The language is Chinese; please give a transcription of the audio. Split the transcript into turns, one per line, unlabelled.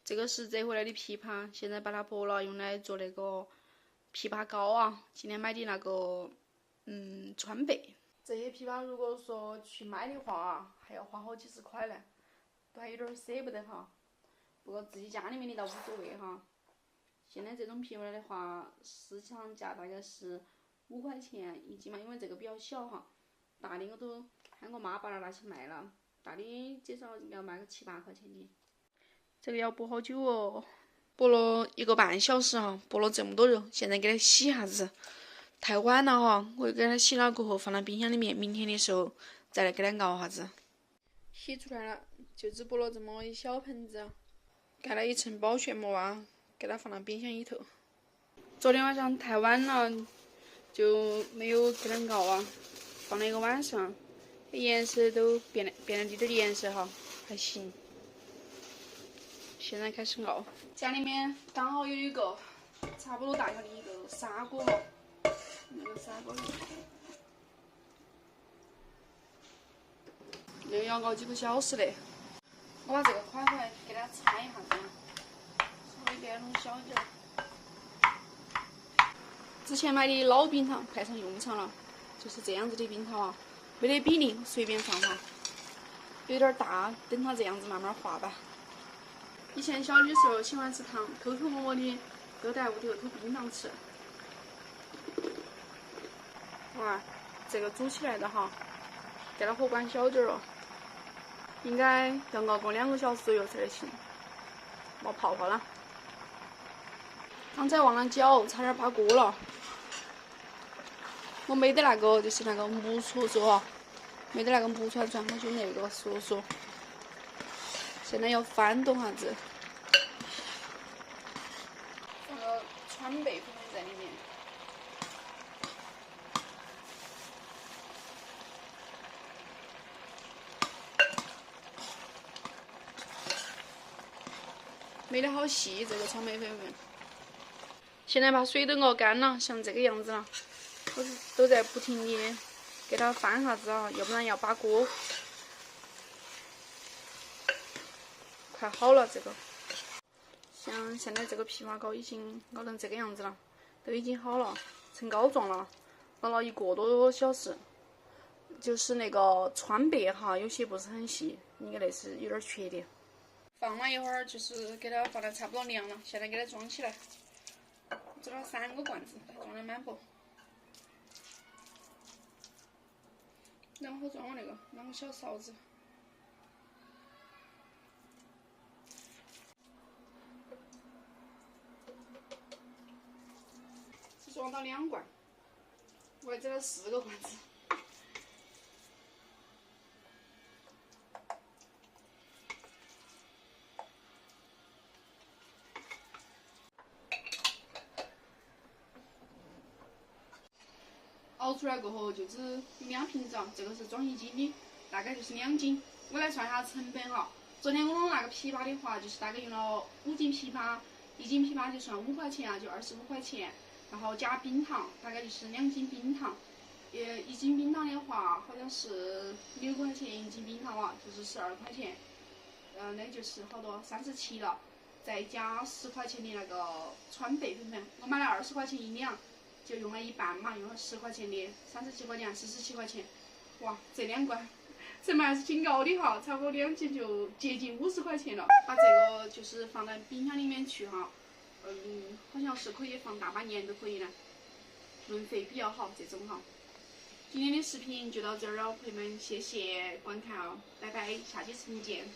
这个是折回来的枇杷，现在把它剥了，用来做那个枇杷膏啊。今天买的那个川贝。这些枇杷如果说去买的话，还要花好几十块呢，都还有点舍不得哈。不过自己家里面的倒无所谓哈。现在这种枇杷的话，市场价大概是5块钱一斤嘛，因为这个比较小哈。大的我都喊我妈把它拿去卖了，大的至少要卖个7、8块钱的。这个要剥好久哦，剥了1个半小时哈，剥了这么多肉，现在给它洗一下子。太晚了哈，我给它洗了过后放到冰箱里面，明天的时候再来给它熬下子。洗出来了，就只剥了这么一小盆子，盖了一层保鲜膜啊，给它放到冰箱里头。昨天晚上太晚了，就没有给它熬啊，放了一个晚上，颜色都变了滴点颜色哈，还行。现在开始熬，家里面刚好有一个差不多大小的一个砂锅，那个砂锅里，那个要熬几个小时嘞。我把这个块块给它拆一下子，稍微给它弄小点儿。之前买的老冰糖派上用场了，就是这样子的冰糖啊，没得比例，随便放哈，有点大，等它这样子慢慢化吧。以前小的时候喜欢吃糖，偷偷摸摸的都在屋头偷冰糖吃。哇，这个煮起来的哈，给它火关小点儿哦，应该要熬个2个小时左右才得行，冒泡泡了。刚才忘了搅，差点扒锅了。我没得那个，就是那个木戳戳哈，没得那个木串串，我就那个戳戳。现在要翻动下子。放个川贝粉在里面，没得好细这个川贝粉。现在把水都熬干了，像这个样子了，我都在不停的给它翻下子啊，要不然要扒锅。快好了这个，像现在这个枇杷膏已经熬成这个样子了，都已经好了，成膏状了，熬了1个多小时。就是那个川贝哈，有些不是很细，应该那是有点缺点。放了一会儿，就是给它放得差不多凉了，现在给它装起来。做了3个罐子，装得满薄。然后装我那个2个小勺子。只装到2罐，我还整了4个罐子。熬出来过后就只有2瓶子啊，这个是装1斤的，大概就是2斤。我来算一下成本哈，昨天我弄那个枇杷的话，就是大概用了5斤枇杷，1斤枇杷就算5块钱啊，就25块钱。然后加冰糖，大概就是2斤冰糖。1斤冰糖的话，好像是6块钱1斤冰糖了，就是12块钱。那就是好多37了，再加10块钱的那个川贝粉粉，我买了20块钱1两。就用了一半嘛，用了10块钱的，37块钱，47块钱。哇，这2罐成本还是挺高的哈，差不多2斤就接近50块钱了。把这个就是放到冰箱里面去哈，好像是可以放大半年都可以呢，润肺比较好这种哈。今天的视频就到这儿了，朋友们，谢谢观看哦，拜拜，下期视频见。